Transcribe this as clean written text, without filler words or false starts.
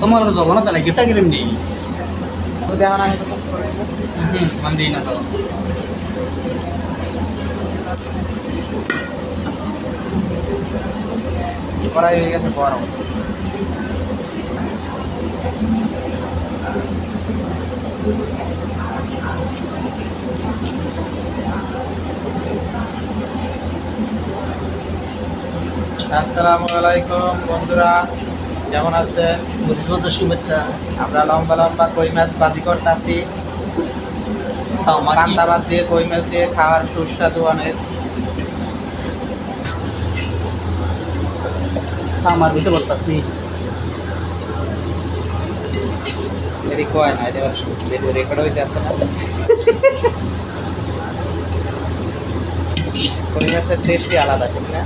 তোমার জগন্নাথ না গীতা কিরম নেই দেখো না আমি তো মান দিই না তো করাই হয়ে গেছে গরম। আসসালামু আলাইকুম বন্ধুরা, কেমন আছেন? বুঝতে শুভেচ্ছা আমরা লম্বা লম্বা কই মাছ ভাজি করতেছি। পান্তা ভাত দিয়ে কই মাছ দিয়ে খাওয়ার সুস্বাদু অনেক। সামার ভিতরে বলতাছি এদিক কয় না, এটা রেকর্ড হইতে আছে না। কই মাছের টেস্টই আলাদা, ঠিক না?